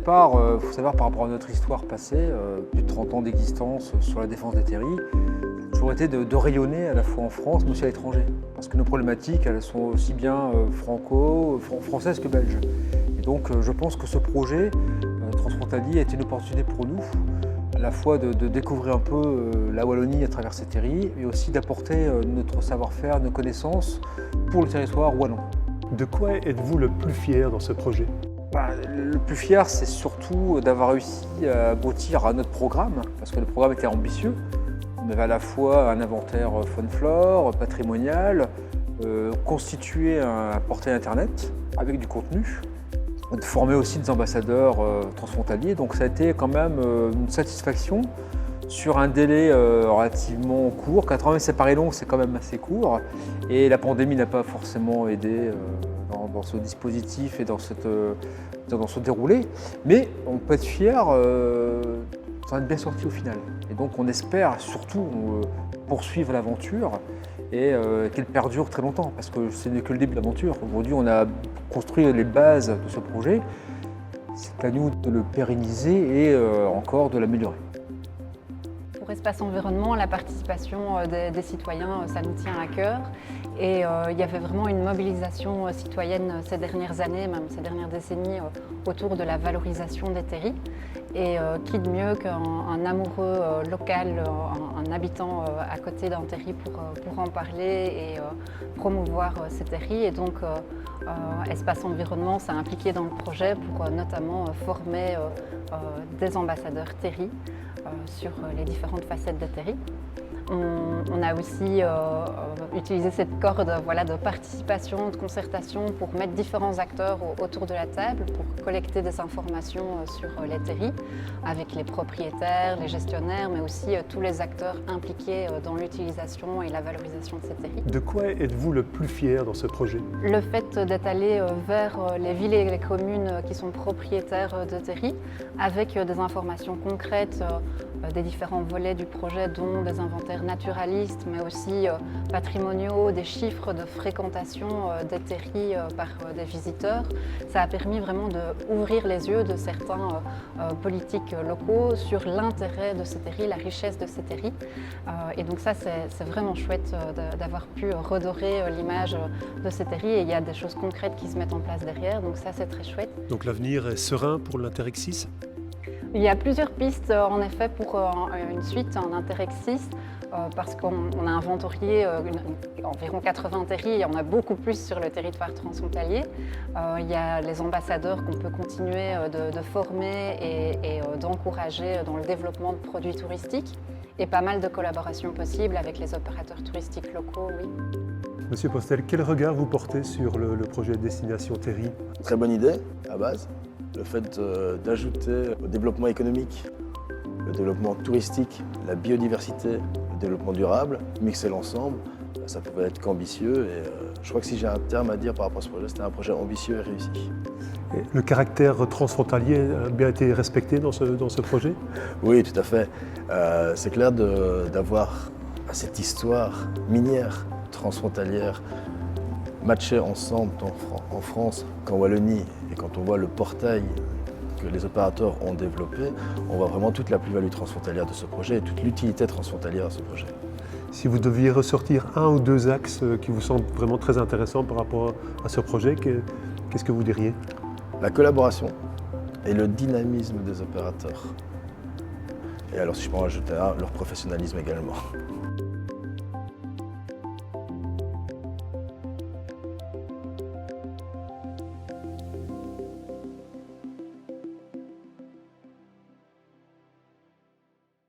départ, il faut savoir par rapport à notre histoire passée, plus de 30 ans d'existence sur la défense des terris, ça a toujours été de rayonner à la fois en France mais aussi à l'étranger. Parce que nos problématiques, elles sont aussi bien françaises que belges. Et donc je pense que ce projet transfrontalier est une opportunité pour nous, à la fois de découvrir un peu la Wallonie à travers ces terris, mais aussi d'apporter notre savoir-faire, nos connaissances pour le territoire wallon. De quoi êtes-vous le plus fier dans ce projet? Le plus fier, c'est surtout d'avoir réussi à aboutir à notre programme, parce que le programme était ambitieux. On avait à la fois un inventaire faune-flore, patrimonial, constitué un portail internet avec du contenu, de former aussi des ambassadeurs transfrontaliers. Donc ça a été quand même une satisfaction sur un délai relativement court. 80 000 c'est Paris long, c'est quand même assez court. Et la pandémie n'a pas forcément aidé dans ce dispositif et dans ce déroulé. Mais on peut être fier, ça va être bien sorti au final. Et donc on espère surtout poursuivre l'aventure et qu'elle perdure très longtemps, parce que ce n'est que le début de l'aventure. Aujourd'hui, on a construit les bases de ce projet. C'est à nous de le pérenniser et encore de l'améliorer. Pour Espace Environnement, la participation des citoyens, ça nous tient à cœur. Et il y avait vraiment une mobilisation citoyenne ces dernières années, même ces dernières décennies, autour de la valorisation des terris. Et qui de mieux qu'un amoureux local, un habitant à côté d'un terri pour en parler et promouvoir ces terris. Et donc Espace Environnement s'est impliqué dans le projet pour notamment former des ambassadeurs terris sur les différentes facettes de terri. On a aussi utilisé cette corde de participation, de concertation pour mettre différents acteurs autour de la table, pour collecter des informations sur les terris, avec les propriétaires, les gestionnaires, mais aussi tous les acteurs impliqués dans l'utilisation et la valorisation de ces terris. De quoi êtes-vous le plus fier dans ce projet? Le fait d'être allé vers les villes et les communes qui sont propriétaires de terris, avec des informations concrètes des différents volets du projet, dont des inventaires naturalistes, mais aussi patrimoniaux, des chiffres de fréquentation des terris par des visiteurs. Ça a permis vraiment d'ouvrir les yeux de certains politiques locaux sur l'intérêt de ces terris, la richesse de ces terris. Et donc ça, c'est vraiment chouette d'avoir pu redorer l'image de ces terris, et il y a des choses concrètes qui se mettent en place derrière, donc ça c'est très chouette. Donc l'avenir est serein pour l'Interreg6? Il y a plusieurs pistes en effet pour une suite, un Interreg 6, parce qu'on a inventorié environ 80 terris, il y en a beaucoup plus sur le territoire transfrontalier. Il y a les ambassadeurs qu'on peut continuer de former et d'encourager dans le développement de produits touristiques, et pas mal de collaborations possibles avec les opérateurs touristiques locaux, oui. Monsieur Postel, quel regard vous portez sur le projet Destination Terri? Très bonne idée, à base. Le fait d'ajouter au développement économique, le développement touristique, la biodiversité, le développement durable, mixer l'ensemble, ça pouvait être qu'ambitieux. Et je crois que si j'ai un terme à dire par rapport à ce projet, c'était un projet ambitieux et réussi. Et le caractère transfrontalier a bien été respecté dans ce projet? Oui, tout à fait. C'est clair d'avoir cette histoire minière transfrontalière matchée ensemble tant en France qu'en Wallonie, et quand on voit le portail que les opérateurs ont développé, on voit vraiment toute la plus-value transfrontalière de ce projet et toute l'utilité transfrontalière de ce projet. Si vous deviez ressortir un ou deux axes qui vous semblent vraiment très intéressants par rapport à ce projet, qu'est-ce que vous diriez? La collaboration et le dynamisme des opérateurs. Et alors si je peux en rajouter un, leur professionnalisme également.